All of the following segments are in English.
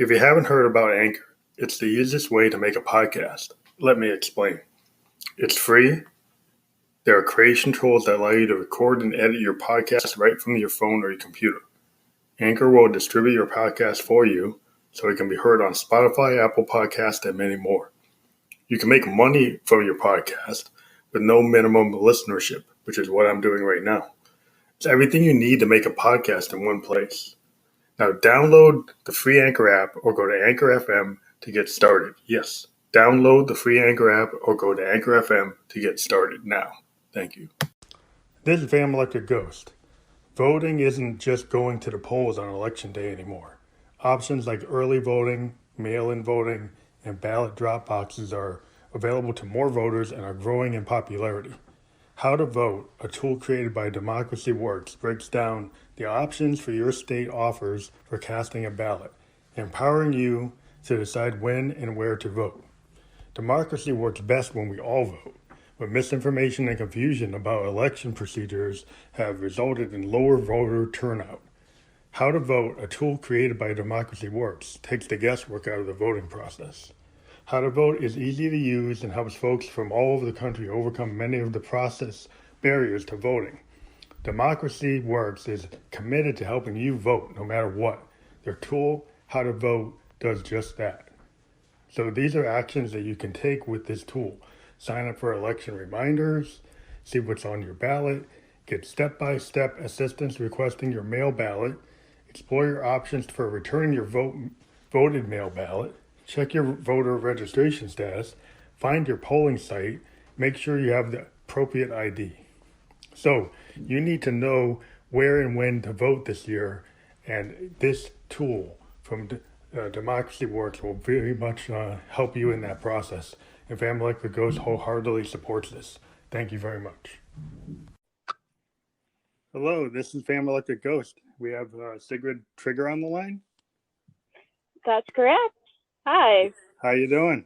If you haven't heard about Anchor, it's the easiest way to make a podcast. Let me explain. It's free. There are creation tools that allow you to record and edit your podcast right from your phone or your computer. Anchor will distribute your podcast for you so it can be heard on Spotify, Apple Podcasts, and many more. You can make money from your podcast with no minimum listenership, which is what I'm doing right now. It's everything you need to make a podcast in one place. Now download the free Anchor app or go to Anchor FM to get started. Yes, download the free Anchor app or go to Anchor FM to get started now. Thank you. This is Van Electric Ghost. Voting isn't just going to the polls on election day anymore. Options like early voting, mail-in voting, and ballot drop boxes are available to more voters and are growing in popularity. How to Vote, a tool created by Democracy Works, breaks down the options for your state offers for casting a ballot, empowering you to decide when and where to vote. Democracy works best when we all vote, but misinformation and confusion about election procedures have resulted in lower voter turnout. How to Vote, a tool created by Democracy Works, takes the guesswork out of the voting process. How to Vote is easy to use and helps folks from all over the country overcome many of the process barriers to voting. Democracy Works is committed to helping you vote no matter what. Their tool, How to Vote, does just that. So these are actions that you can take with this tool. Sign up for election reminders, see what's on your ballot, get step-by-step assistance requesting your mail ballot, explore your options for returning your voted mail ballot, check your voter registration status, find your polling site, make sure you have the appropriate ID. So you need to know where and when to vote this year, and this tool from Democracy Works will very much help you in that process. And Family Electric Ghost wholeheartedly supports this. Thank you very much. Hello, this is Family Electric Ghost. We have Sigrid Tryggr on the line. That's correct. Hi. How you doing?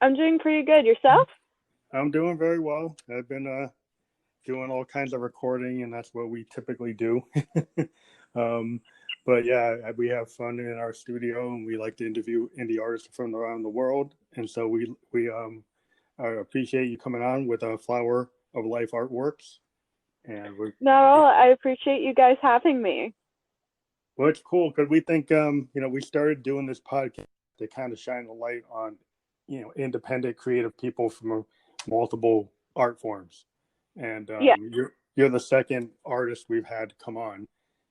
I'm doing pretty good. Yourself? I'm doing very well. I've been doing all kinds of recording, and that's what we typically do. But yeah, we have fun in our studio, and we like to interview indie artists from around the world. And so we appreciate you coming on with Flower of Life Artworks. And No, I appreciate you guys having me. Well, it's cool because we think we started doing this podcast to kind of shine a light on independent creative people from multiple art forms. And you're the second artist we've had come on.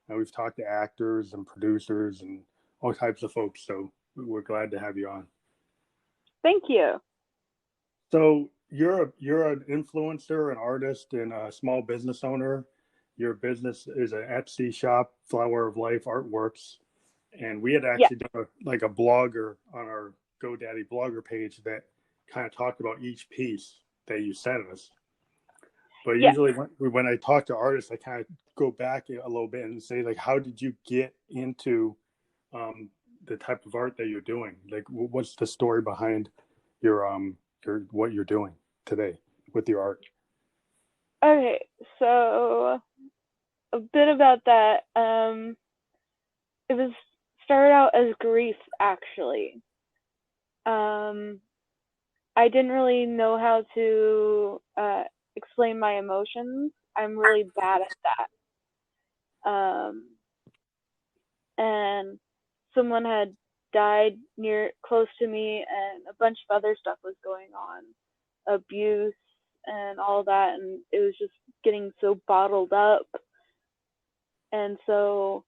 We've talked to actors and producers and all types of folks, so we're glad to have you on. Thank you. So you're an influencer, an artist, and a small business owner. Your business is an Etsy shop, Flower of Life Artworks, and we had actually done a blogger on our GoDaddy blogger page that kind of talked about each piece that you sent us. But usually when I talk to artists, I kind of go back a little bit and say, like, how did you get into the type of art that you're doing? Like, what's the story behind your what you're doing today with your art? Okay, so a bit about that. It was started out as grief, actually. I didn't really know how to explain my emotions. I'm really bad at that. And someone had died close to me, and a bunch of other stuff was going on, abuse and all that, and it was just getting so bottled up. And so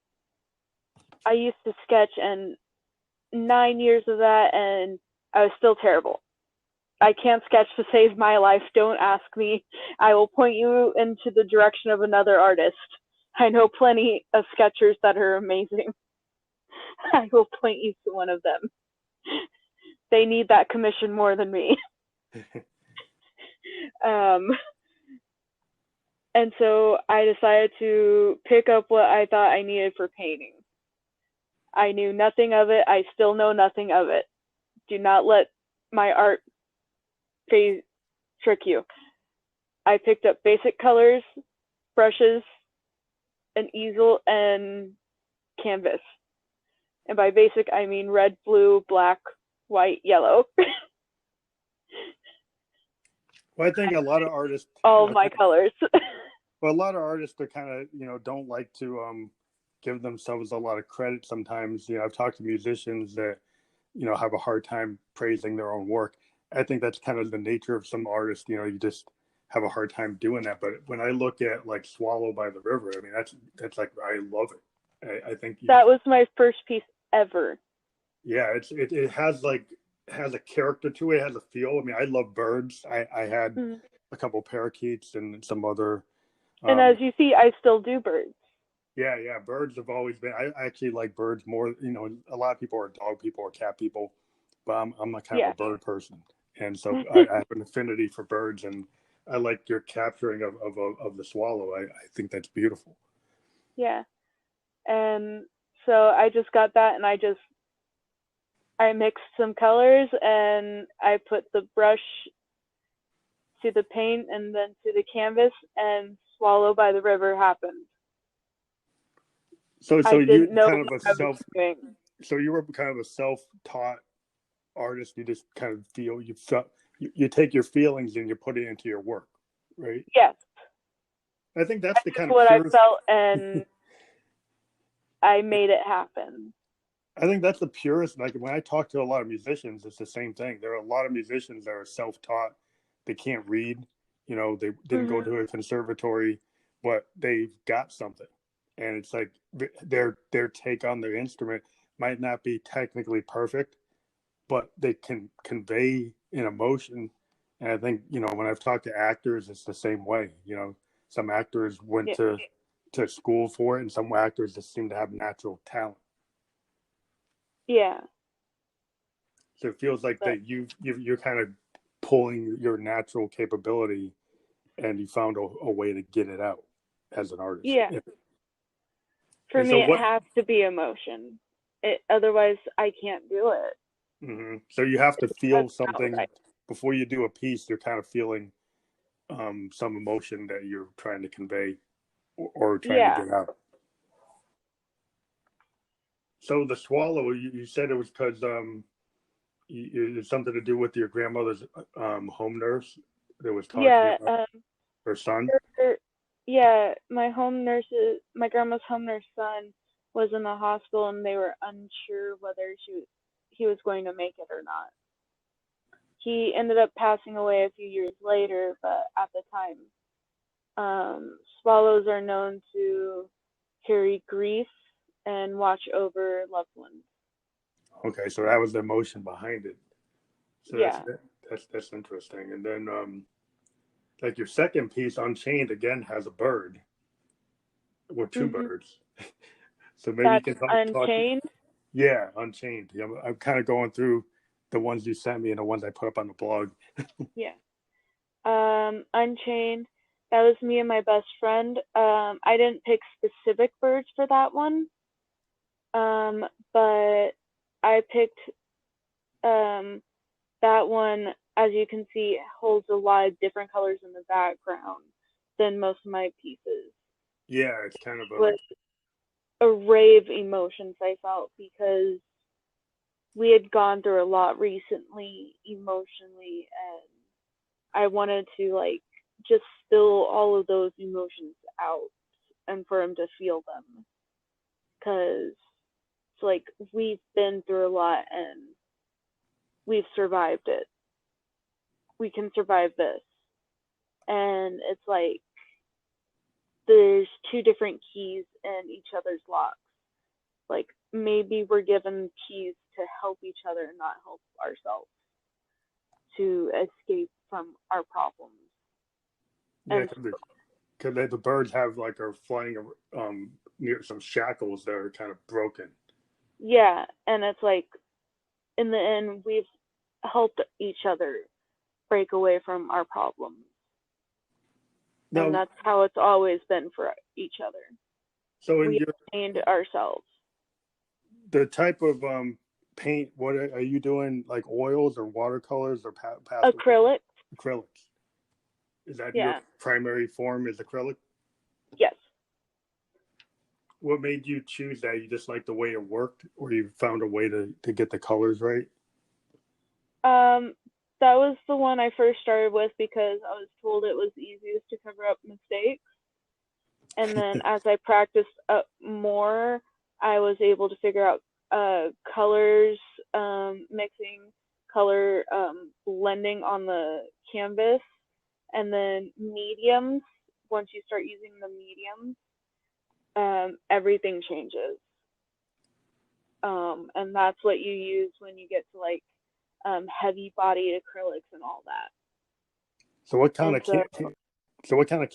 I used to sketch, and 9 years of that, and I was still terrible. I can't sketch to save my life. Don't ask me. I will point you into the direction of another artist. I know plenty of sketchers that are amazing. I will point you to one of them. They need that commission more than me. And so I decided to pick up what I thought I needed for painting. I knew nothing of it. I still know nothing of it. Do not let my art phase trick you. I picked up basic colors, brushes, an easel, and canvas. And by basic, I mean red, blue, black, white, yellow. Well, I think a lot of artists, All my colors. well, a lot of artists are kind of, don't like to give themselves a lot of credit sometimes. I've talked to musicians that, have a hard time praising their own work. I think that's kind of the nature of some artists. You just have a hard time doing that. But when I look at like Swallow by the River, I mean, that's like, I love it. I think that was my first piece ever. Yeah, it has has a character to it. It has a feel. I mean, I love birds. I had a couple parakeets and some other. And as you see, I still do birds. Yeah, birds have always been. I actually like birds more. A lot of people are dog people or cat people, but I'm a kind of a bird person, and so I have an affinity for birds, and I like your capturing of the swallow. I think that's beautiful. Yeah, and so I just got that, and I mixed some colors, and I put the brush to the paint and then to the canvas, and Swallow by the River happened. So I you didn't know kind of what a I was self. doing. So you were kind of a self-taught artist. You just kind of feel you take your feelings and you put it into your work, right? Yes. I think that's the kind of what I purest. felt, and I made it happen. I think that's the purest. Like when I talk to a lot of musicians, it's the same thing. There are a lot of musicians that are self-taught. They can't read. They didn't go to a conservatory, but they've got something, and it's like their take on their instrument might not be technically perfect, but they can convey an emotion. And I think, when I've talked to actors, it's the same way. Some actors went to school for it, and some actors just seem to have natural talent. Yeah. So it feels like that you're kind of pulling your natural capability, and you found a way to get it out as an artist. Yeah. For me, it has to be emotion. Otherwise, I can't do it. Mm-hmm. So you have to feel something before you do a piece. You're kind of feeling some emotion that you're trying to convey or trying to get out. So the swallow, you said it was because it's something to do with your grandmother's home nurse that was talking about her son. My grandma's home nurse son was in the hospital, and they were unsure whether he was going to make it or not. He ended up passing away a few years later, but at the time, swallows are known to carry grief and watch over loved ones. Okay, so that was the emotion behind it. So yeah, that's interesting. And then like your second piece, Unchained, again has a bird or two birds. So maybe that's you can Unchained. Yeah, Unchained. I'm kind of going through the ones you sent me and the ones I put up on the blog. Yeah. Unchained. That was me and my best friend. I didn't pick specific birds for that one. But I picked that one, as you can see, holds a lot of different colors in the background than most of my pieces. Yeah, it's kind of with a array of emotions I felt, because we had gone through a lot recently emotionally, and I wanted to just spill all of those emotions out and for him to feel them, because it's we've been through a lot and we've survived it. We can survive this. And it's there's two different keys in each other's locks. Maybe we're given keys to help each other and not help ourselves, to escape from our problems. Yeah, because the birds are flying near some shackles that are kind of broken. Yeah, and it's in the end, we've helped each other break away from our problems. No, and that's how it's always been for each other. So we trained ourselves. The type of paint, what are you doing? Like oils or watercolors or acrylics? Acrylics. Is that your primary form? Is acrylic? Yes. what made you choose that? You just like the way it worked, or you found a way to get the colors right? Um, that was the one I first started with because I was told it was easiest to cover up mistakes. And then as I practiced more, I was able to figure out colors, mixing, color blending on the canvas, and then mediums. Once you start using the mediums, everything changes. And that's what you use when you get to like heavy bodied acrylics and all that. So what kind And of so, so what kind of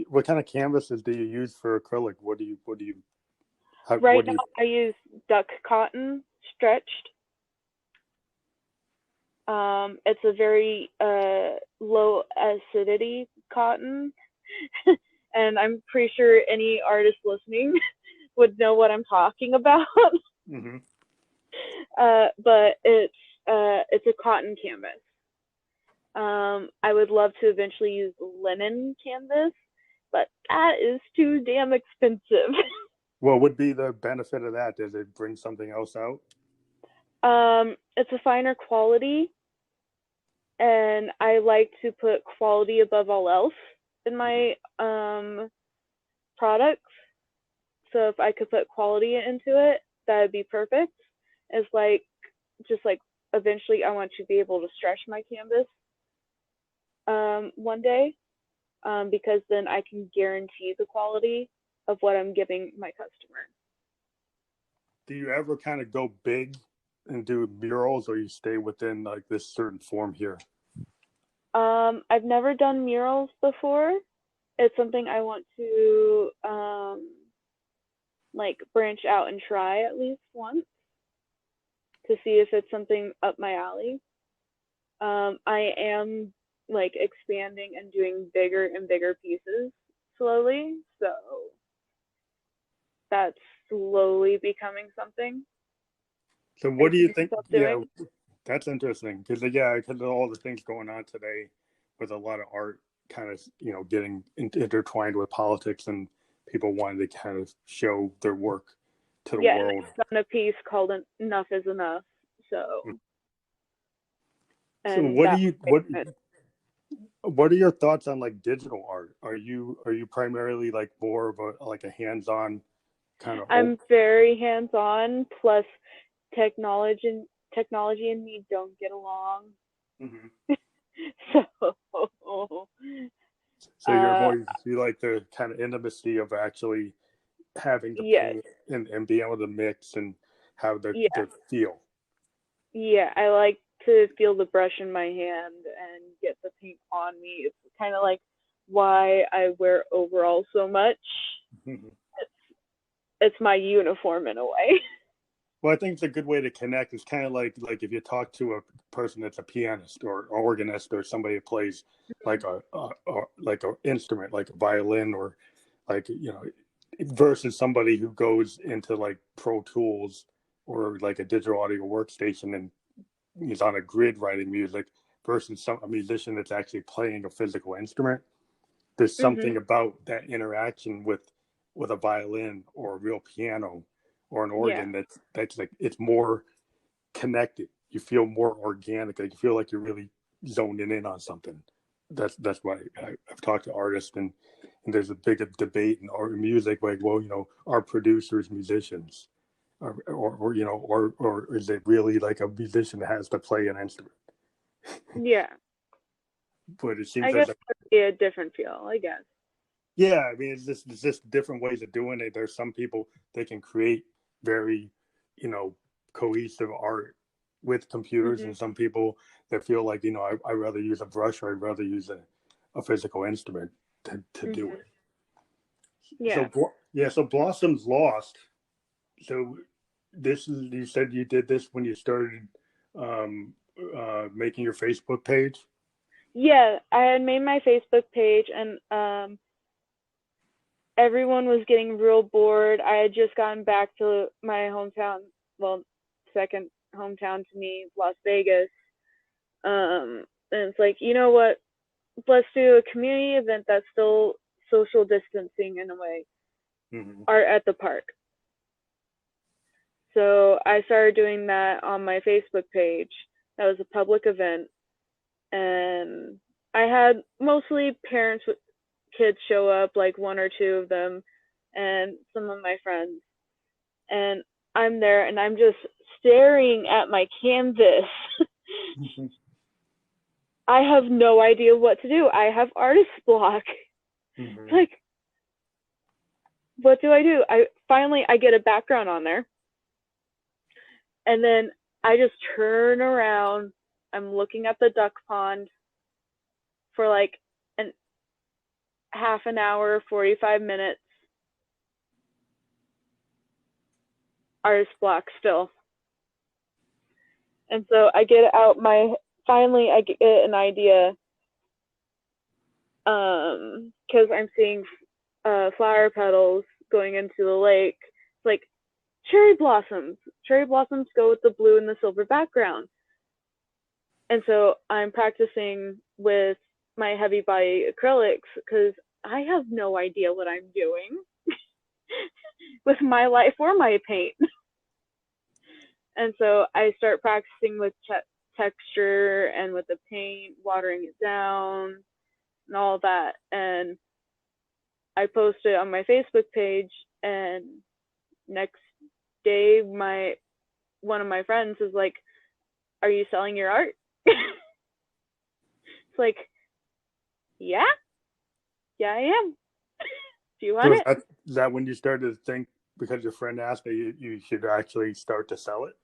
what kind of canvases do you use for acrylic? right What do now you? I use duck cotton stretched. It's a very low acidity cotton, and I'm pretty sure any artist listening would know what I'm talking about. Mm-hmm. But it's a cotton canvas. I would love to eventually use linen canvas, but that is too damn expensive. What would be the benefit of that? Does it bring something else out? It's a finer quality, and I like to put quality above all else in my products. So if I could put quality into it, that would be perfect. It's like just like eventually I want to be able to stretch my canvas one day, because then I can guarantee the quality of what I'm giving my customer. Do you ever kind of go big and do murals, or you stay within like this certain form here? I've never done murals before. It's something I want to like branch out and try at least once to see if it's something up my alley. I am like expanding and doing bigger and bigger pieces slowly, so that's slowly becoming something So I what do see you think? myself Yeah, doing. that's interesting because because of all the things going on today, with a lot of art kind of getting intertwined with politics and people wanting to kind of show their work to the Yeah, and world. I've done a piece called "Enough Is Enough," so So and that what are your thoughts on like digital art? Are you primarily like more of a hands-on kind of I'm very hands-on. Plus, technology technology and me don't get along, Mhm. so So you like the kind of intimacy of actually having to yes, paint and be able to mix and have yeah, the feel. yeah. I like to feel the brush in my hand and get the paint on me. It's kind of like why I wear overalls so much. Mhm. It's my uniform in a way. Well, I think it's a good way to connect. It's kind of like if you talk to a person that's a pianist or organist or somebody that plays like like an instrument, like a violin or like versus somebody who goes into like Pro Tools or like a digital audio workstation and is on a grid writing music versus a musician that's actually playing a physical instrument. There's something Mhm. about that interaction with a violin or a real piano or an Yeah. organ that's like it's more connected. You feel more organic. Like you feel like you're really zoning in on something. That's why I've talked to artists and there's a big debate in art music like, well, are producers musicians or is it really like a musician that has to play an instrument? Yeah. But it seems I that guess that'd be a different feel, I guess. yeah, I mean, it's just different ways of doing it. There's some people they can create very, you know, cohesive art with computers, Mhm. and some people that feel like I rather use a brush or I'd rather use a physical instrument to do Mhm. it. So Yeah. yeah, so Blossom's Lost. So this is you said you did this when you started um, making your Facebook page. Yeah, I had made my Facebook page and everyone was getting real bored. I had just gotten back to my hometown, well, second hometown to me, Las Vegas. And it's like, you know what? Let's do a community event that's still social distancing in a way. Mm-hmm. art at the park. So I started doing that on my Facebook page. That was a public event, and I had mostly parents with kids show up, like one or two of them, and some of my friends. And I'm there, and I'm just staring at my canvas. Mm-hmm. I have no idea what to do. I have artist block. It's Mm-hmm. like, what do I do? I get a background on there, and then I just turn around. I'm looking at the duck pond for like an half an hour, 45 minutes. Artist block still. And so I get out finally I get an idea, because I'm seeing flower petals going into the lake. It's like cherry blossoms. Cherry blossoms go with the blue and the silver background. And so I'm practicing with my heavy body acrylics because I have no idea what I'm doing with my life or my paint. And so I start practicing with texture and with the paint, watering it down and all that. And I post it on my Facebook page, and next day one of my friends is like, "Are you selling your art?" It's like, yeah, I am. Do you So want it? is that when you started to think, because your friend asked that you should actually start to sell it?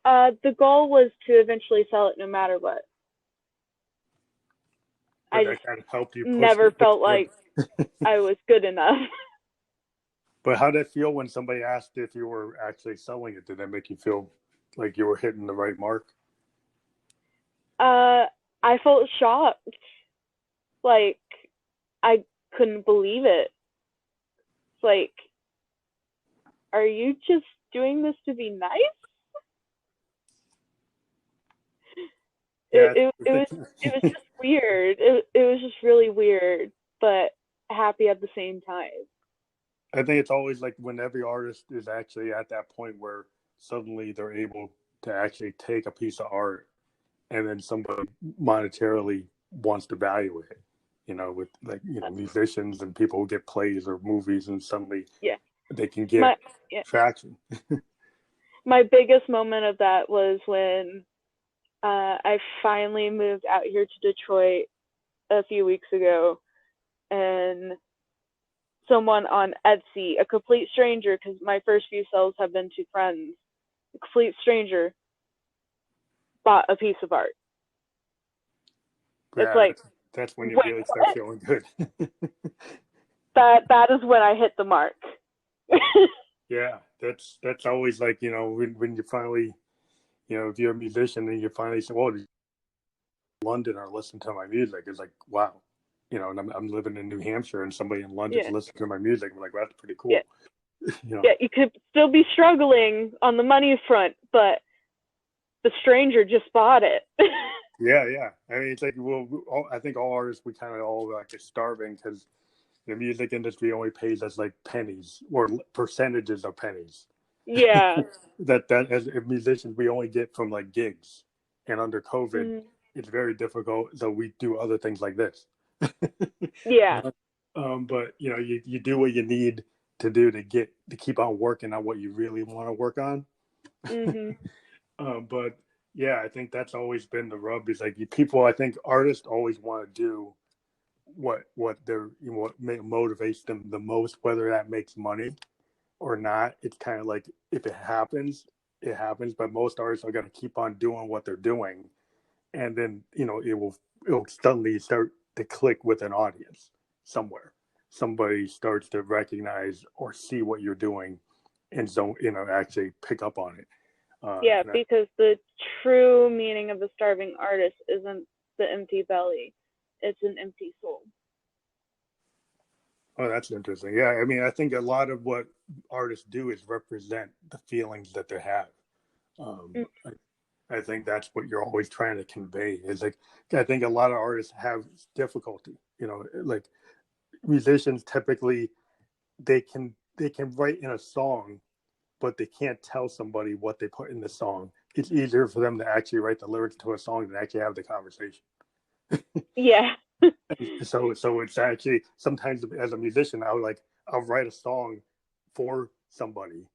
The goal was to eventually sell it no matter what. But I that just kind of helped you never push felt forward. like I was good enough. But how did it feel when somebody asked if you were actually selling it? Did that make you feel like you were hitting the right mark? I felt shocked. Like, I couldn't believe it. It's like, are you just doing this to be nice? Yeah. It was just weird. It was just really weird, but happy at the same time. I think it's always like when every artist is actually at that point where suddenly they're able to actually take a piece of art and then somebody monetarily wants to value it. With like, musicians and people who get plays or movies and suddenly Yeah. they can My get yeah. traction. My biggest moment of that was when I finally moved out here to Detroit a few weeks ago, and someone on Etsy, a complete stranger, because my first few sales have been to friends, a complete stranger bought a piece of art. It's Yeah, like, that's when you wait, really start what? feeling good. That is when I hit the mark. Yeah, that's always like, when you finally, if you're a musician and you finally say, "Well, London are listening to my music," it's like, wow, and I'm living in New Hampshire and somebody in London's Yeah, listening to my music. I'm like, well, that's pretty yeah, cool. yeah. You could still be struggling on the money front, but the stranger just bought it. Yeah, yeah. I mean, it's like, well, I think all artists, we kind of all like are starving because the music industry only pays us like pennies or percentages of pennies. Yeah. that as musicians we only get from like gigs, and under COVID, Mm-hmm. it's very difficult. So we do other things like this. Yeah. But you do what you need to do to keep on working on what you really want to work on. Mhm. But yeah, I think that's always been the rub. Is like people. I think artists always want to do what motivates them the most, whether that makes money or not. It's kind of like if it happens, it happens. But most artists are going to keep on doing what they're doing, and then it'll suddenly start to click with an audience somewhere. Somebody starts to recognize or see what you're doing, and so actually pick up on it. Yeah, because the true meaning of a starving artist isn't the empty belly; it's an empty soul. Oh, that's interesting. Yeah, I mean, I think a lot of what artists do is represent the feelings that they have. Um, Mm. I think that's what you're always trying to convey. Is like I think a lot of artists have difficulty. Like musicians typically they can write in a song, but they can't tell somebody what they put in the song. It's easier for them to actually write the lyrics to a song than actually have the conversation. Yeah. So it's actually sometimes as a musician, I'll write a song for somebody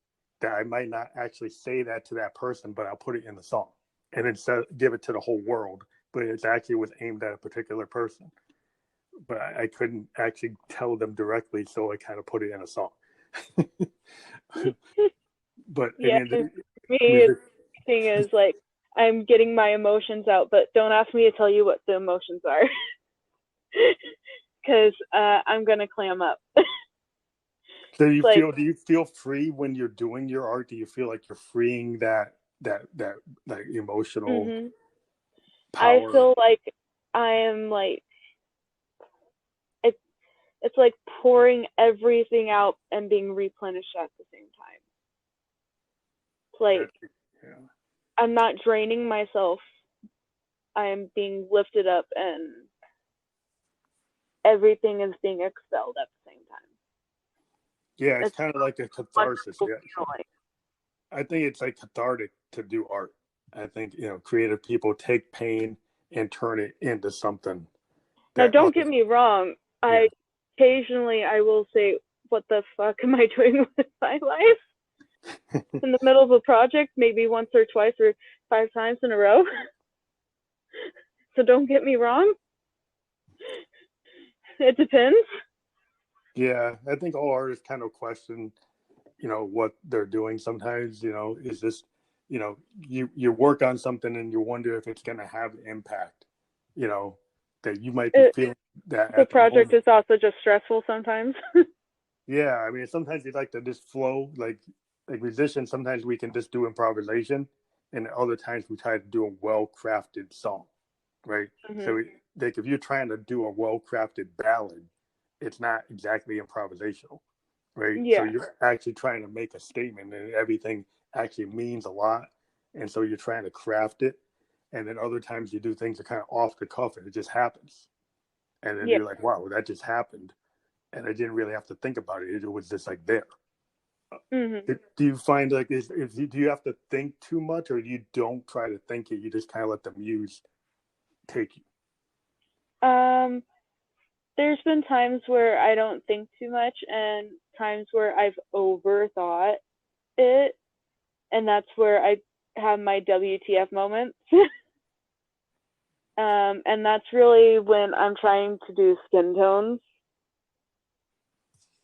that I might not actually say that to that person, but I'll put it in the song and then give it to the whole world. But it's actually was aimed at a particular person. But I couldn't actually tell them directly, so I kind of put it in a song. But I Yeah, mean, for me, music. the thing is like I'm getting my emotions out, but don't ask me to tell you what the emotions are, because I'm gonna clam up. So Like, do you feel free when you're doing your art? Do you feel like you're freeing that emotional hmm I power? feel like I am like it's it's like pouring everything out and being replenished at the same time. It's like Yeah. I'm not draining myself. I am being lifted up, and everything is being expelled at the same time. Yeah, it's It's kind of like a a catharsis. wonderful Yeah. feeling. I think it's like cathartic to do art. I think, creative people take pain and turn it into something Now, that don't get others, me wrong. yeah. I will say, "What the fuck am I doing with my life?" In the middle of a project, maybe once or twice or 5 times in a row. So don't get me wrong. It depends. Yeah, I think all artists kind of question, what they're doing sometimes, is this, you work on something and you wonder if it's going to have impact, you know, that you might be It, feeling that the at the project moment. is also just stressful sometimes. Yeah, I mean, sometimes you like to just flow, like musicians. Sometimes we can just do improvisation, and other times we try to do a well-crafted song, right? hmm So, like, if you're trying to do a well-crafted ballad, it's not exactly improvisational, right? So Yeah, you're actually trying to make a statement, and everything actually means a lot, and so you're trying to craft it. And then other times you do things that kind of off the cuff, and it just happens, and then yeah. you're like, "Wow, that just happened." And I didn't really have to think about it. It was just like there. hmm Do you find like do you have to think too much, or you don't try to think it? You just kind of let the muse take you. Um, there's been times where I don't think too much, and times where I've overthought it, and that's where I have my WTF moments. And that's really when I'm trying to do skin tones.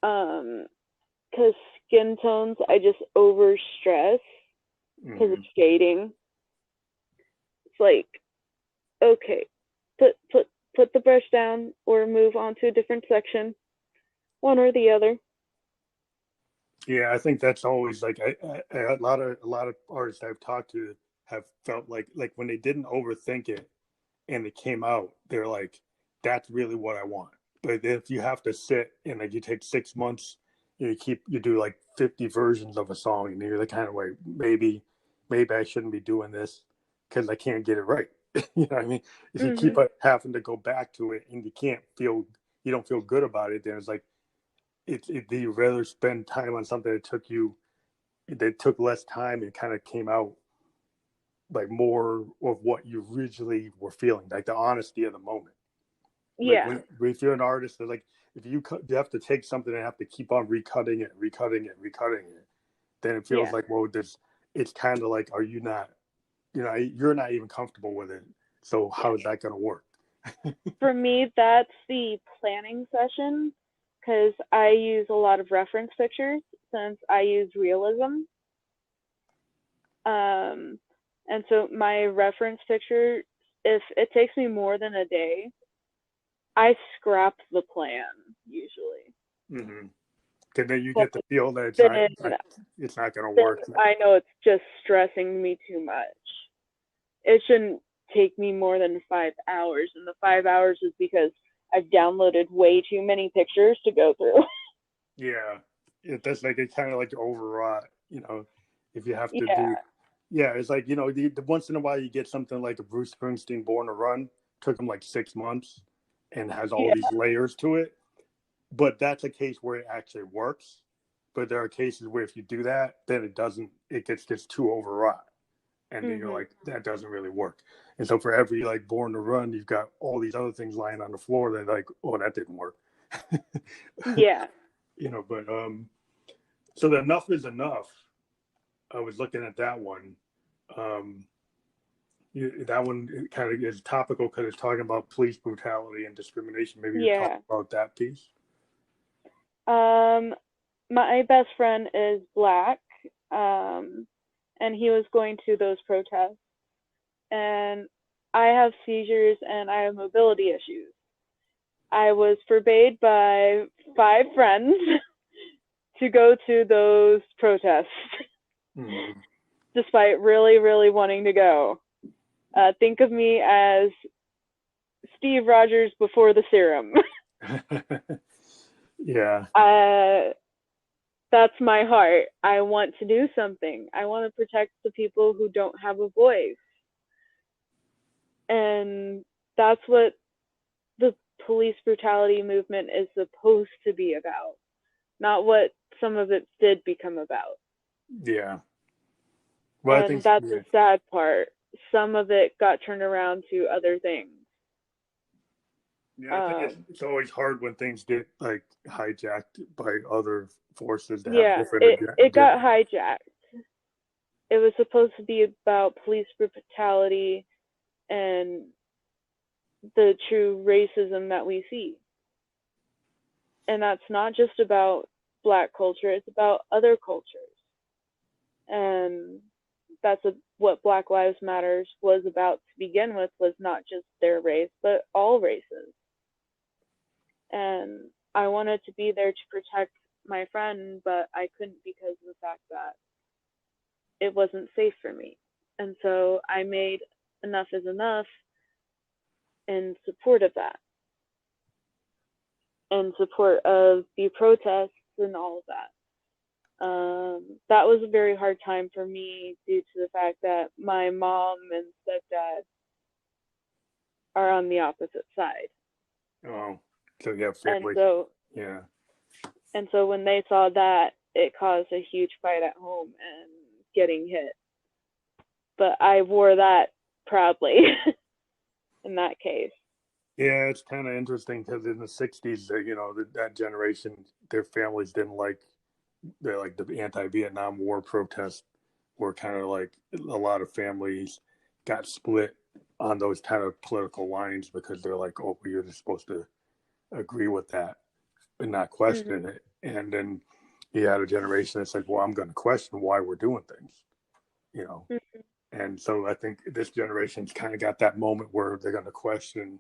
Because skin tones, I just over stress because Mm-hmm. it's shading. It's like, okay, put put put the brush down or move on to a different section, one or the other. Yeah, I think that's always like a lot of artists I've talked to have felt like when they didn't overthink it and it came out, they're like, that's really what I want. But if you have to sit and like you take 6 months, you do like 50 versions of a song, and you're the kind of like maybe I shouldn't be doing this because I can't get it right. You know what I mean? If you keep Mhm. having to go back to it and you don't feel good about it, then it's like do you rather spend time on something that took less time and kind of came out like more of what you originally were feeling, like the honesty of the moment. Like Yeah. if you're an artist, like if you have to take something and have to keep on recutting it, recutting it, recutting it, then it feels Yeah. like, well, this it's kind of like, are you not, you're not even comfortable with it. So Yeah. how is that going to work? For me, that's the planning session because I use a lot of reference pictures since I use realism. Um, and so my reference picture, if it takes me more than a day, I scrap the plan usually. Mm-hmm. Because then you But get the feel that then, it's not going to then work. I know it's just stressing me too much. It shouldn't take me more than 5 hours, and the 5 hours is because I've downloaded way too many pictures to go through. Yeah, that's like it kind of like overwrought. If you have to do, Yeah, yeah, it's like the once in a while you get something like a Bruce Springsteen Born to Run. Took him like 6 months, and has all yeah, these layers to it. but that's a case where it actually works. But there are cases where if you do that, then it doesn't. It gets too overwrought, and then you're like, that doesn't really work. And so for every like Born to Run, you've got all these other things lying on the floor that like, oh, that didn't work. Yeah. But so the Enough is Enough. I was looking at that one. Um, that one kind of is topical because it's talking about police brutality and discrimination. Maybe you talk about that piece. My best friend is Black, and he was going to those protests. And I have seizures and I have mobility issues. I was forbade by 5 friends to go to those protests, despite really, really wanting to go. Think of me as Steve Rogers before the serum. Yeah. That's my heart. I want to do something. I want to protect the people who don't have a voice. And that's what the police brutality movement is supposed to be about, not what some of it did become about. Yeah. Well, and I think that's the sad part. Some of it got turned around to other things. Yeah, I think it's always hard when things get like hijacked by other forces that have different. It got hijacked. It was supposed to be about police brutality and the true racism that we see. And that's not just about Black culture, it's about other cultures. And that's what Black Lives Matters was about to begin with, was not just their race, but all races. And I wanted to be there to protect my friend, but I couldn't because of the fact that it wasn't safe for me. And so I made Enough is Enough in support of that, in support of the protests and all of that. That was a very hard time for me due to the fact that my mom and stepdad are on the opposite side. Oh, so you have family. Yeah. And so when they saw that, it caused a huge fight at home and getting hit. But I wore that proudly in that case. Yeah, it's kind of interesting because in the 60s, that generation, their families didn't like the anti-Vietnam War protests were kind of like a lot of families got split on those kind of political lines because they're like, oh, you're just supposed to agree with that and not question it. And then you had a generation that's like, well, I'm going to question why we're doing things, And so I think this generation's kind of got that moment where they're going to question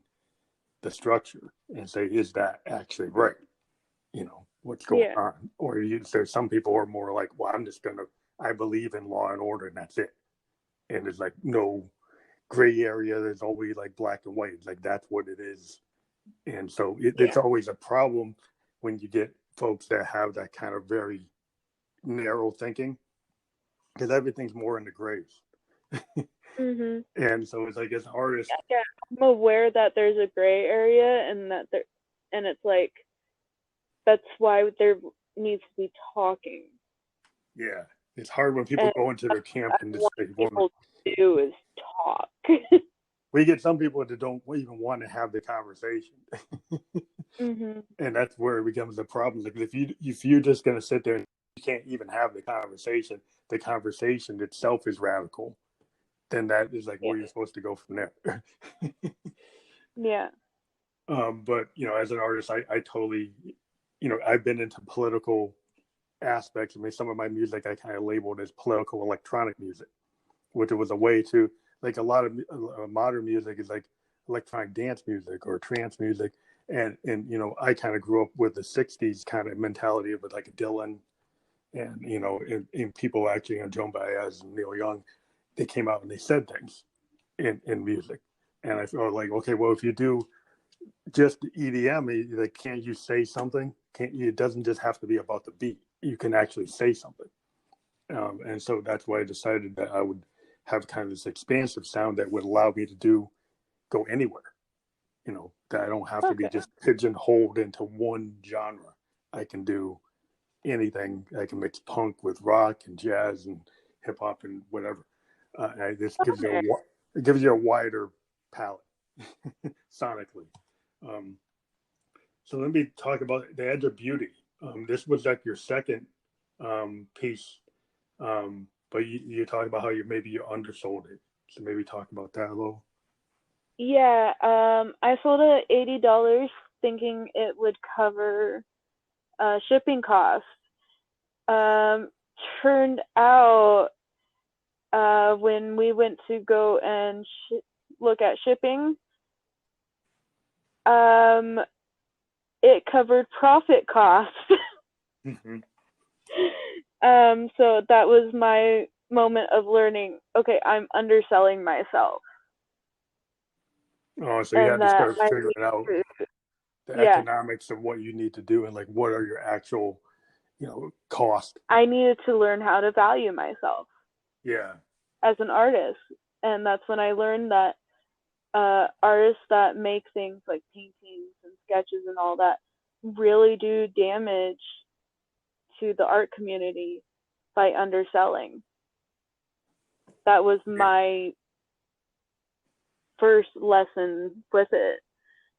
the structure and say, is that actually right? What's going on? Or there's some people who are more like, well, I believe in law and order and that's it. And there's like no gray area. There's always like black and white. Like that's what it is. And so it's always a problem when you get folks that have that kind of very narrow thinking, because everything's more in the grays. And so it's like, as artists, I'm aware that there's a gray area, and it's like, that's why there needs to be talking. Yeah, it's hard when people go into their camp and just say, people do is talk. We get some people that don't even want to have the conversation. And that's where it becomes a problem. Like if you're just going to sit there and you can't even have the conversation itself is radical, then that is like where you're supposed to go from there. But as an artist, I totally, I've been into political aspects. I mean, some of my music I kind of labeled as political electronic music, which was a way to, like, a lot of modern music is like electronic dance music or trance music. And I kind of grew up with the 60s kind of mentality of like Dylan and, and people actually, Joan Baez and Neil Young, they came out and they said things in music. And I felt like, okay, well, if you do just EDM, like, can't you say something? It doesn't just have to be about the beat. You can actually say something. And so that's why I decided that I would have kind of this expansive sound that would allow me to go anywhere. that I don't have to be Okay. just pigeonholed into one genre. I can do anything. I can mix punk with rock and jazz and hip hop and whatever. This gives Okay. you a wider palette sonically. Um, so let me talk about the Edge of Beauty. This was like your second piece, but you talk about how you undersold it. So maybe talk about that a little. Yeah, I sold it at $80 thinking it would cover shipping costs. Um, Turned out when we went to go and look at shipping, um, it covered profit costs. Mm-hmm. So that was my moment of learning, okay, I'm underselling myself. Oh, so you And had to that start I figuring need out to, the yeah, economics of what you need to do and like what are your actual, cost. I needed to learn how to value myself Yeah. as an artist. And that's when I learned that artists that make things like paintings and sketches and all that really do damage to the art community by underselling. That was Yeah. my first lesson with it.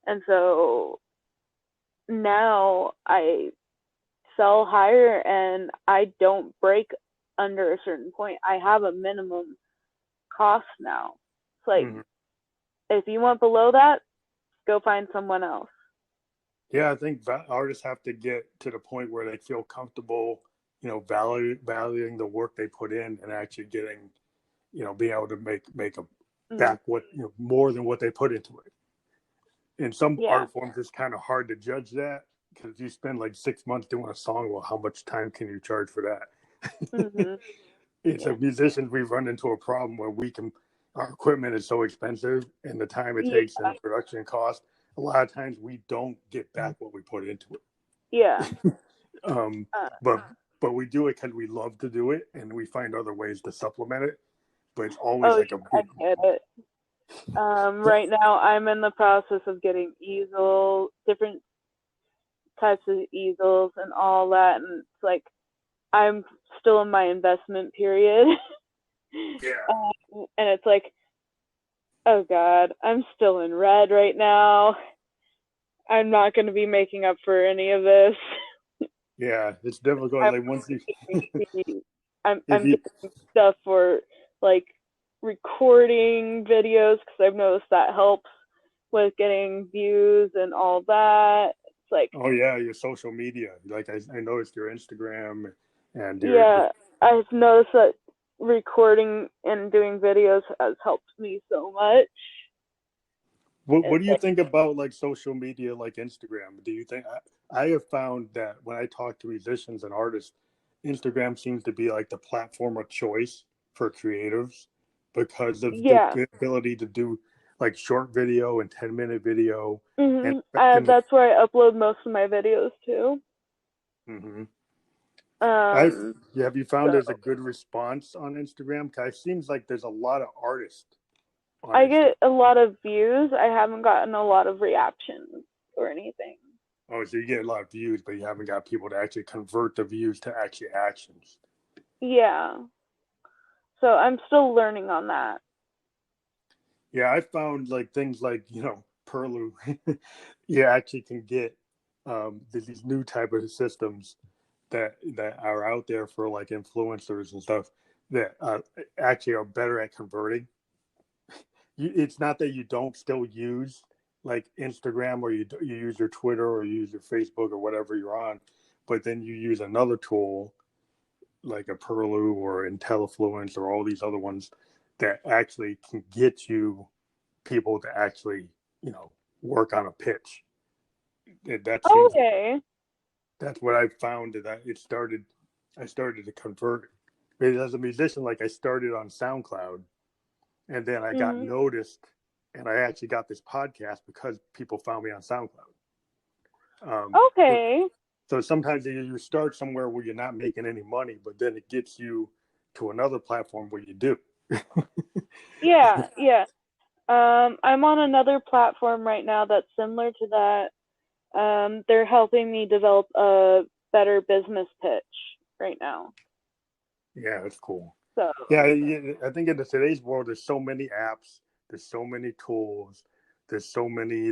And so now I sell higher and I don't break under a certain point. I have a minimum cost now. It's like, Mhm. if you want below that, go find someone else. Yeah, I think artists have to get to the point where they feel comfortable, valuing the work they put in and actually getting, being able to make a Mm, back what more than what they put into it. In some yeah. art forms, it's kind of hard to judge that because you spend like 6 months doing a song. Well, how much time can you charge for that? Mhm. It's a Yeah. musicians we've run into a problem where our equipment is so expensive and the time it takes Yeah. and the production cost. A lot of times we don't get back what we put into Yeah. it. um, Uh, but we do it because we love to do it and we find other ways to supplement it. But it's always oh, like a yeah, I big. get it. Right now, I'm in the process of getting different types of easels and all that, and it's like I'm still in my investment period, Yeah. and it's like, oh God, I'm still in red right now. I'm not going to be making up for any of this. Yeah, it's difficult. I'm Like once you, if I'm you, getting stuff for like recording videos because I've noticed that helps with getting views and all that. It's like, oh yeah, your social media. Like I noticed your Instagram and your. yeah, I've noticed that recording and doing videos has helped me so much. What It's do you like, think about like social media, like Instagram? Do you think I have found that when I talk to musicians and artists, Instagram seems to be like the platform of choice for creatives because of the yeah, ability to do like short video and 10-minute video and that's where I upload most of my videos too. mm-hmm. I Um, Yeah, have you found so there's a good response on Instagram? Cause it seems like there's a lot of artists on I Instagram. get a lot of views. I haven't gotten a lot of reactions or anything. Oh, so you get a lot of views, but you haven't got people to actually convert the views to actually actions. Yeah. So I'm still learning on that. Yeah, I found like things like Perlu. You actually can get these new type of systems that are out there for like influencers and stuff that actually are better at converting. It's not that you don't still use like Instagram or you use your Twitter or you use your Facebook or whatever you're on, but then you use another tool like a Perlu or IntelliFluence or all these other ones that actually can get you people to actually, work on a pitch. That seems Okay. that's what I found that I started to convert. As a musician, like I started on SoundCloud and then I got Mhm. noticed and I actually got this podcast because people found me on SoundCloud. So, Okay. so sometimes you start somewhere where you're not making any money, but then it gets you to another platform where you do. Yeah, yeah. I'm on another platform right now that's similar to that. They're helping me develop a better business pitch right now. Yeah, that's cool. So, Yeah, I think in today's world, there's so many apps, there's so many tools, there's so many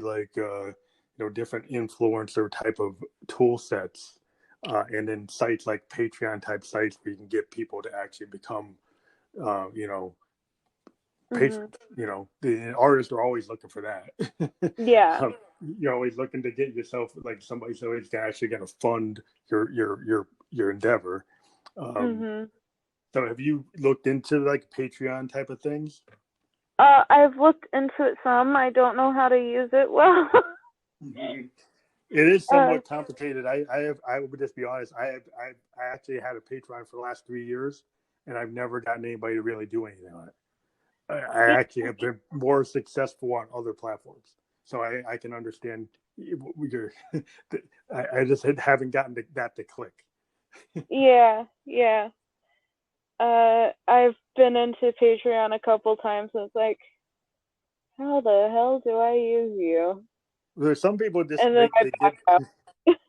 different influencer type of tool sets, and then sites like Patreon type sites where you can get people to actually become, uh, you know, patrons. mhm. The artists are always looking for that. Yeah. um, you're always looking to get yourself like somebody's always actually going to fund your endeavor. Um, Mhm. so have you looked into like Patreon type of things? I've looked into it some. I don't know how to use it well. Mhm. It is uh, somewhat complicated. I would just be honest. I actually had a Patreon for the last 3 years, and I've never gotten anybody to really do anything on it. I yeah, actually have been more successful on other platforms, so I can understand your. I just haven't gotten that to click. yeah, yeah. I've been into Patreon a couple times, and it's like, how the hell do I use you? There's some people just And then I they back get out.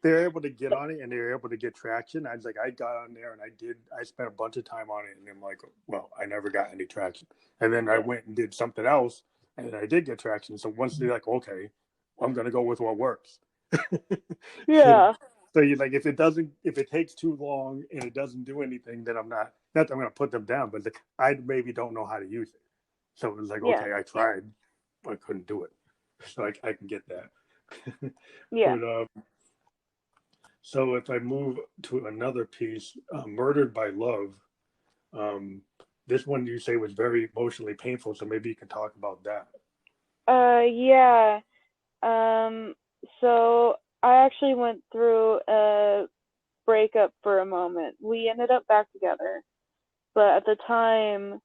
they're able to get on it and they're able to get traction. I was like, I got on there and I spent a bunch of time on it and I'm like, well, I never got any traction. And then I Yeah, went and did something else and I did get traction. So once they're like, okay, I'm going to go with what works. you know, yeah, so you like, if it takes too long and it doesn't do anything, then not that I'm going to put them down, but I maybe don't know how to use it. So it was like, yeah, okay, I tried, but I couldn't do it. So I can get that. yeah. but, so if I move to another piece, Murdered by Love, um, this one you say was very emotionally painful, so maybe you can talk about that. Yeah. Um, so I actually went through a breakup for a moment. We ended up back together, but at the time,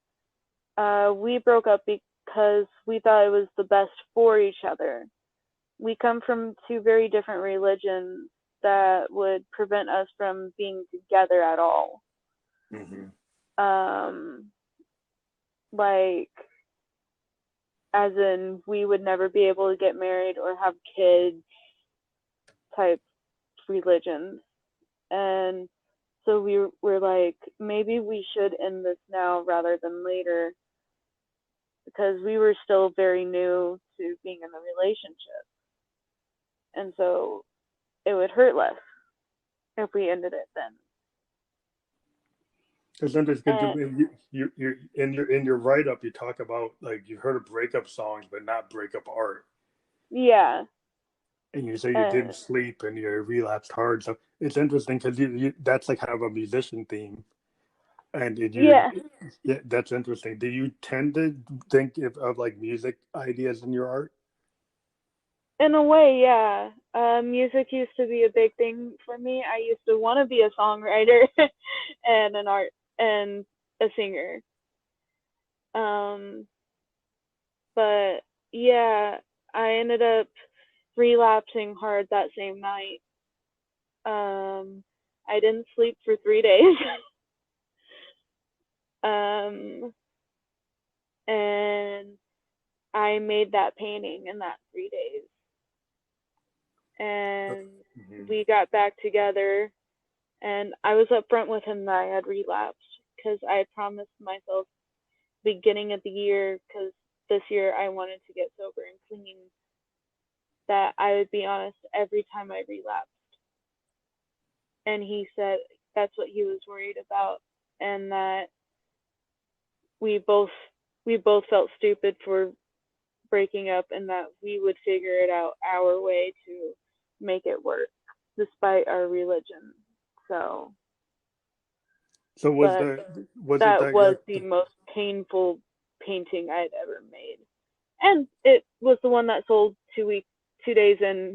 we broke up because we thought it was the best for each other. We come from two very different religions that would prevent us from being together at all. Mm-hmm. Um, like, as in, we would never be able to get married or have kids type religions. And so we were like, maybe we should end this now rather than later because we were still very new to being in the relationship. And so it would hurt less if we ended it then. Because sometimes And you in your write up you talk about like you've heard of breakup songs but not breakup art, yeah, and you say you uh, didn't sleep and you relapsed hard. So it's interesting because that's like kind of a musician theme. And did you? yeah, Yeah, that's interesting. Do you tend to think of like music ideas in your art? in a way, yeah. Music used to be a big thing for me. I used to want to be a songwriter and an art and a singer. Um, but yeah, I ended up relapsing hard that same night. Um, I didn't sleep for 3 days. um, and I made that painting in that 3 days. And Mm-hmm. we got back together, and I was upfront with him that I had relapsed because I had promised myself beginning of the year, because this year I wanted to get sober and clean, that I would be honest every time I relapsed. And he said that's what he was worried about, and that we both we both felt stupid for breaking up, and that we would figure it out our way to make it work despite our religion. So, So but was it that was that the most painful painting I'd ever made, and it was the one that sold 2 weeks, 2 days in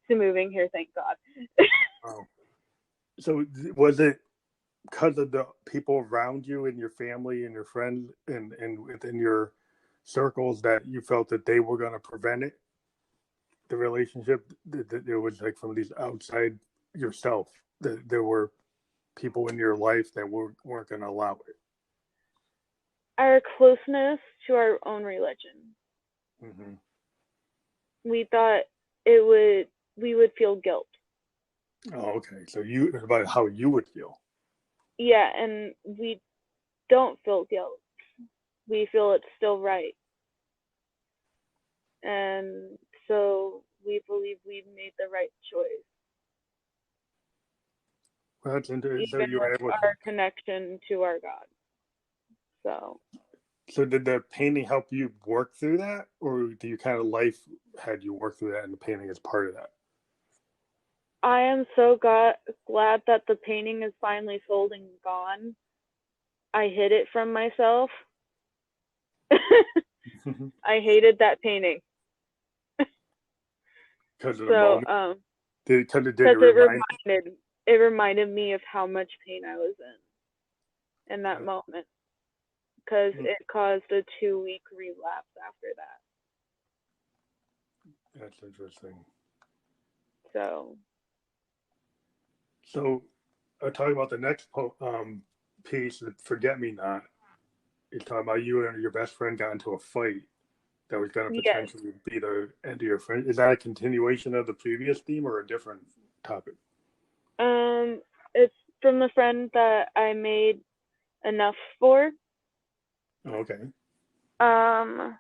to moving here. Thank God. oh, so was it because of the people around you and your family and your friends and within your circles that you felt that they were going to prevent it, the relationship that it was like from these outside yourself that there were people in your life that weren't going to allow it. Our closeness to our own religion. Mm-hmm. We thought we would feel guilt. Oh, okay. So about how you would feel. Yeah, and we don't feel guilt. We feel it's still right. And so we believe we've made the right choice, Well, that's interesting. So even you with were able to. our connection to our God. So So did the painting help you work through that, or do you kind of life had you work through that, and the painting is part of that? I am so glad that the painting is finally sold and gone. I hid it from myself. I hated that painting. Because of the So, moment. Did it because remind? it reminded me of how much pain I was in that moment. Because it caused a 2-week relapse after that. That's interesting. So I'll talk about the next piece, the Forget Me Not. It's talking about you and your best friend got into a fight that was going to yes, potentially be the end of your friend. Is that a continuation of the previous theme or a different topic? it's from the friend that I made enough for. Okay. And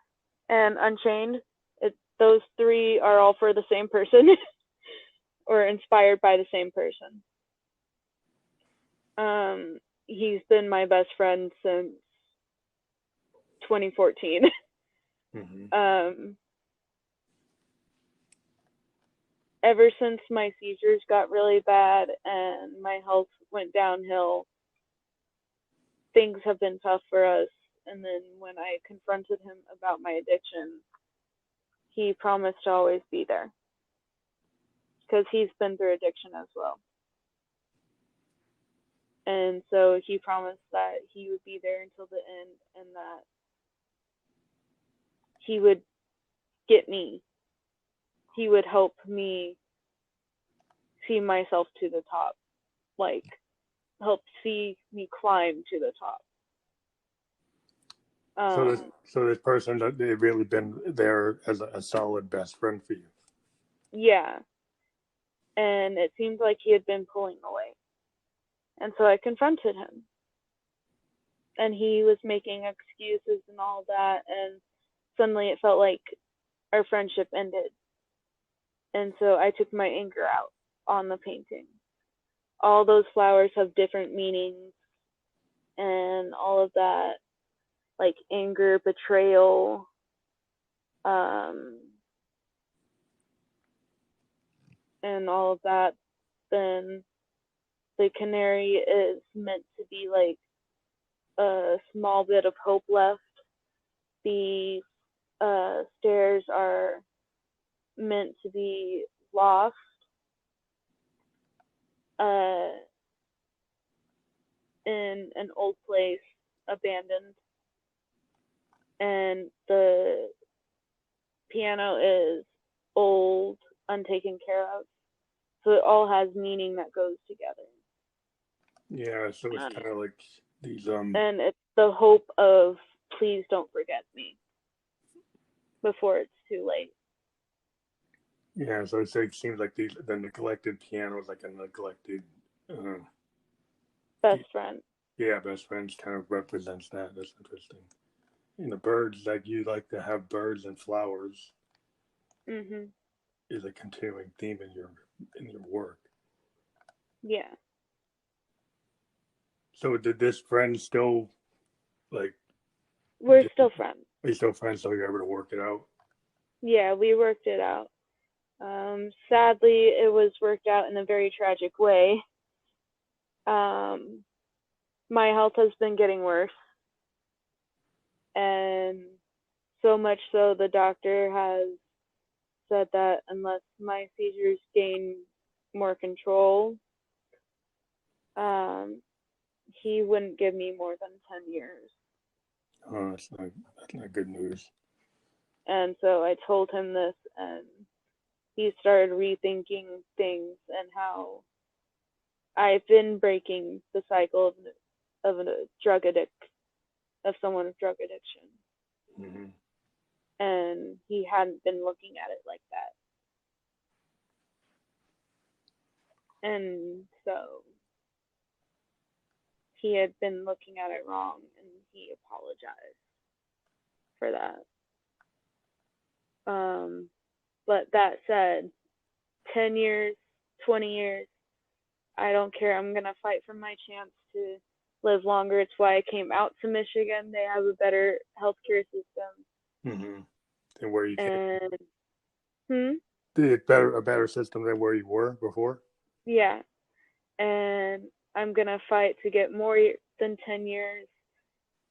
Unchained. Those three are all for the same person or inspired by the same person. He's been my best friend since 2014. Mm-hmm. Ever since my seizures got really bad and my health went downhill, things have been tough for us. And then when I confronted him about my addiction, he promised to always be there because he's been through addiction as well. And so he promised that he would be there until the end and that he would get me. He would help me see myself to the top, like help see me climb to the top. So this person, they've really been there as a solid best friend for you. Yeah. And it seemed like he had been pulling away. And so I confronted him. And he was making excuses and all that. And suddenly it felt like our friendship ended. And so I took my anger out on the painting. All those flowers have different meanings and all of that, like anger, betrayal, and all of that. Then the canary is meant to be like a small bit of hope left. The stairs are meant to be lost. In an old place, abandoned. And the piano is old, untaken care of. So it all has meaning that goes together. Yeah, so it's kind of like these And it's the hope of please don't forget me before it's too late. Yeah, so it seems like the neglected piano is like a neglected Best friend. yeah, best friends kind of represents that. That's interesting. And the birds, like you like to have birds and flowers, Mhm. is a continuing theme in your work. Yeah. So did this friend still like? We're Did, still friends. are you still friends? So you're able to work it out? Yeah, we worked it out. Sadly, it was worked out in a very tragic way. My health has been getting worse, and so much so the doctor has said that unless my seizures gain more control, he wouldn't give me more than 10 years. Oh, that's not good news. And so I told him this, and he started rethinking things and how I've been breaking the cycle of a drug addict, of someone with drug addiction. Mm-hmm. and he hadn't been looking at it like that. And so he had been looking at it wrong, and he apologized for that. But that said, 10 years, 20 years, I don't care. I'm going to fight for my chance to live longer. It's why I came out to Michigan. They have a better healthcare system. Mm-hmm. And where you came. a better system than where you were before? Yeah. And I'm going to fight to get more than 10 years.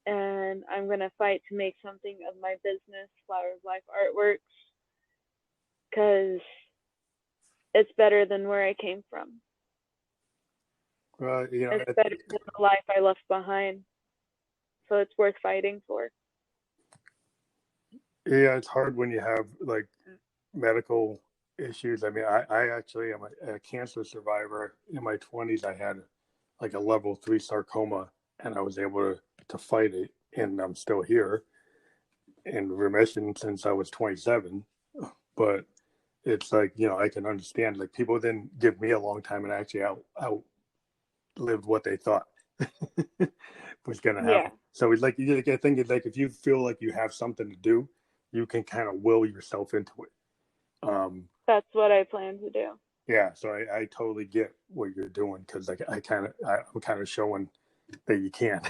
And I'm going to fight to make something of my business, Flower of Life Artworks, because it's better than where I came from. It's better than the life I left behind. So it's worth fighting for. Yeah, it's hard when you have like medical issues. I mean, I actually am a cancer survivor. In my 20s, I had like a level 3 sarcoma, and I was able to fight it, and I'm still here in remission since I was 27. But it's like, I can understand, like, people didn't give me a long time, and actually outlived what they thought was going to happen. Yeah. So it's like, I think it's like, if you feel like you have something to do, you can kind of will yourself into it. That's what I plan to do. Yeah, so I totally get what you're doing, because like I'm kind of showing that you can.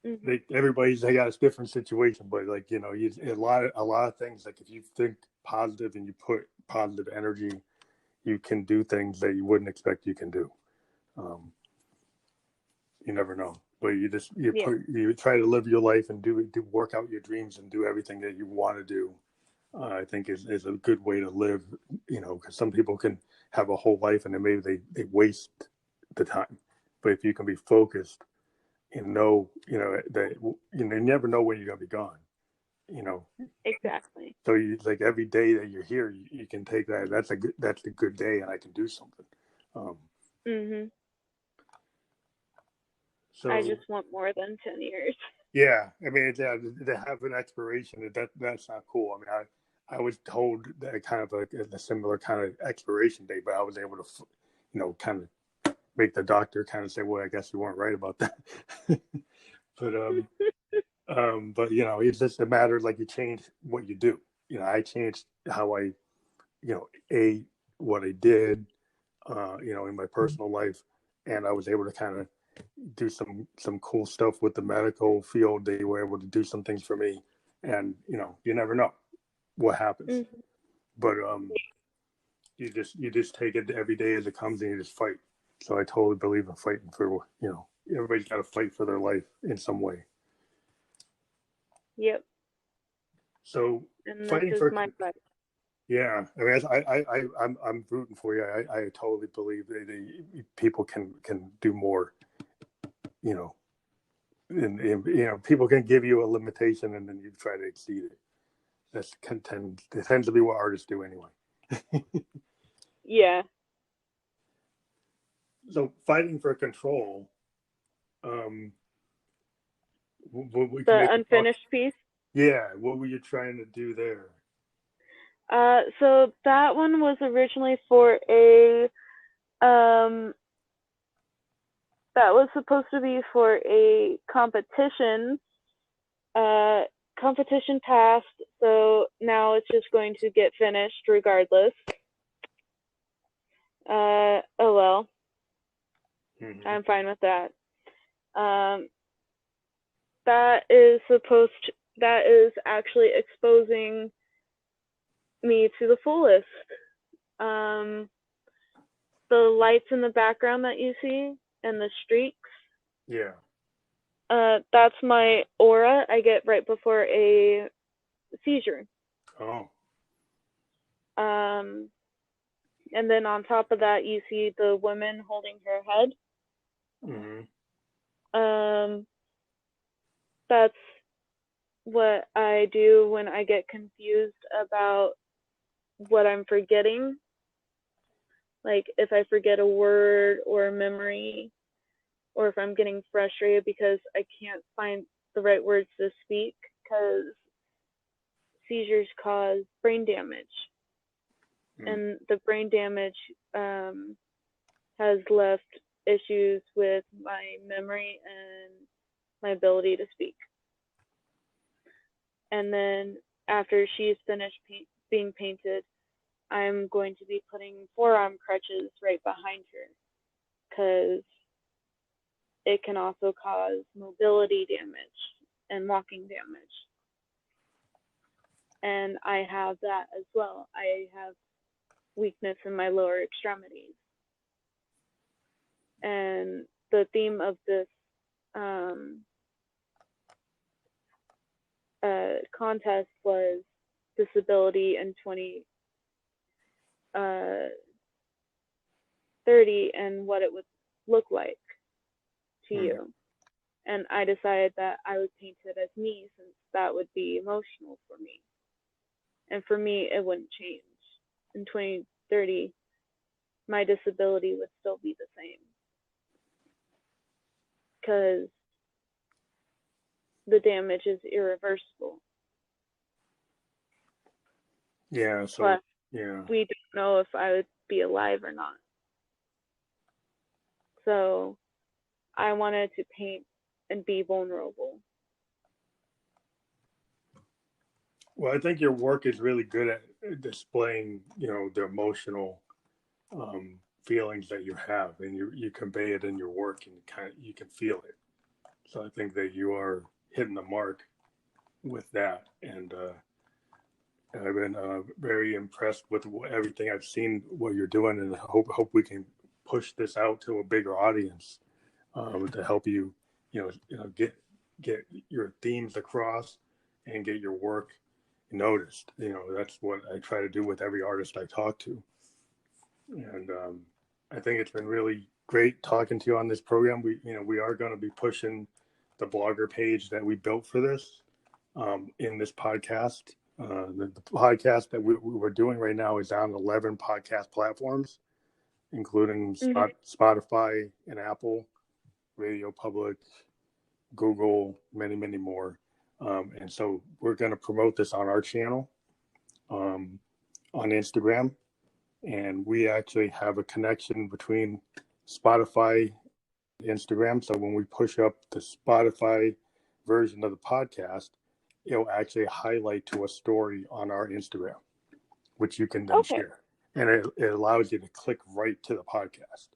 Mm-hmm. Everybody's got a different situation, but like, a lot of things, like if you think positive and you put positive energy, you can do things that you wouldn't expect you can do. You never know, but you try to live your life and do work out your dreams and do everything that you want to do. I think is a good way to live, because some people can have a whole life and then maybe they waste the time. But if you can be focused and know, that you never know when you're gonna be gone. Exactly. So like every day that you're here, you can take that. That's a good day, and I can do something. Mhm. So I just want more than 10 years. Yeah, I mean, to have an expiration, that's not cool. I mean, I was told that kind of a similar kind of expiration date, but I was able to, kind of make the doctor kind of say, well, I guess you weren't right about that. But it's just a matter of, like, you change what you do. I changed how I, ate, what I did, in my personal life, and I was able to kind of do some cool stuff with the medical field. They were able to do some things for me, and you never know what happens. Mm-hmm. But you just take it every day as it comes, and you just fight. So I totally believe in fighting for, everybody's got to fight for their life in some way. Yep. So and fighting this is for my fight. Yeah, I mean, I'm rooting for you. I totally believe that people can do more. And people can give you a limitation, and then you try to exceed it. It tends to be what artists do anyway. Yeah. So fighting for control. The unfinished piece. Yeah, what were you trying to do there? So that one was originally for a that was supposed to be for a competition. Competition passed, so now it's just going to get finished regardless. Oh well. Mm-hmm. I'm fine with that. That is actually exposing me to the fullest. The lights in the background that you see and the streaks. Yeah. That's my aura I get right before a seizure. Oh. And then on top of that, you see the woman holding her head. Mm-hmm. That's what I do when I get confused about what I'm forgetting. Like if I forget a word or a memory, or if I'm getting frustrated because I can't find the right words to speak because seizures cause brain damage. And the brain damage has left issues with my memory and my ability to speak. And then after she's finished being painted, I'm going to be putting forearm crutches right behind her, because it can also cause mobility damage and walking damage. And I have that as well. I have weakness in my lower extremities. And the theme of this contest was disability in 2030 and what it would look like to you. And I decided that I would paint it as me, since that would be emotional for me. And for me, it wouldn't change. In 2030, my disability would still be the same, because the damage is irreversible. Yeah, so Plus, yeah. we don't know if I would be alive or not. So I wanted to paint and be vulnerable. Well, I think your work is really good at displaying, the emotional feelings that you have, and you convey it in your work, and you can feel it. So I think that you are hitting the mark with that, and I've been very impressed with everything I've seen what you're doing, and I hope we can push this out to a bigger audience to help you, get your themes across and get your work noticed. That's what I try to do with every artist I talk to, and I think it's been really great talking to you on this program. We are going to be pushing the blogger page that we built for this in this podcast. The podcast that we're doing right now is on 11 podcast platforms, including Spotify and Apple, Radio Public, Google, many, many more. And so we're going to promote this on our channel on Instagram. And we actually have a connection between Spotify and Instagram. So when we push up the Spotify version of the podcast, it'll actually highlight to a story on our Instagram, which you can then share. And it allows you to click right to the podcast.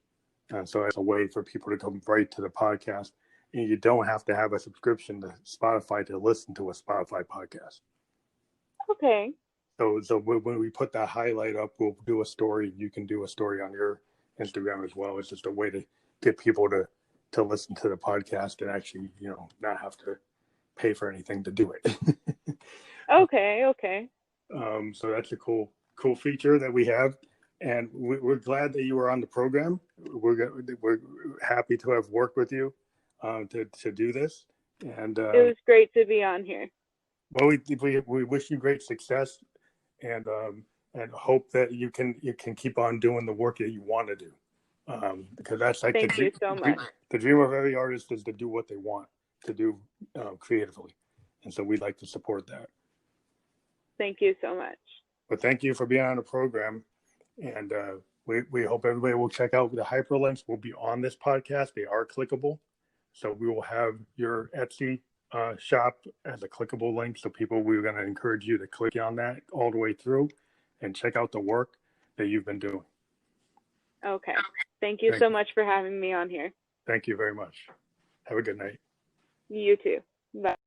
And so it's a way for people to come right to the podcast. And you don't have to have a subscription to Spotify to listen to a Spotify podcast. Okay. So when we put that highlight up, we'll do a story. You can do a story on your Instagram as well. It's just a way to get people to listen to the podcast and actually, not have to pay for anything to do it. Okay. So that's a cool feature that we have. And we're glad that you were on the program. We're happy to have worked with you to do this. And it was great to be on here. Well, we wish you great success, and hope that you can keep on doing the work that you want to do, because that's like Thank you so much. The dream of every artist is to do what they want to do creatively, and so we'd like to support that. Thank you so much. But thank you for being on the program, and we hope everybody will check out the hyperlinks. Will be on this podcast. They are clickable, so we will have your Etsy shop as a clickable link. So we're going to encourage you to click on that all the way through and check out the work that you've been doing. Okay. Thank you so much for having me on here. Thank you very much. Have a good night. You too. Bye.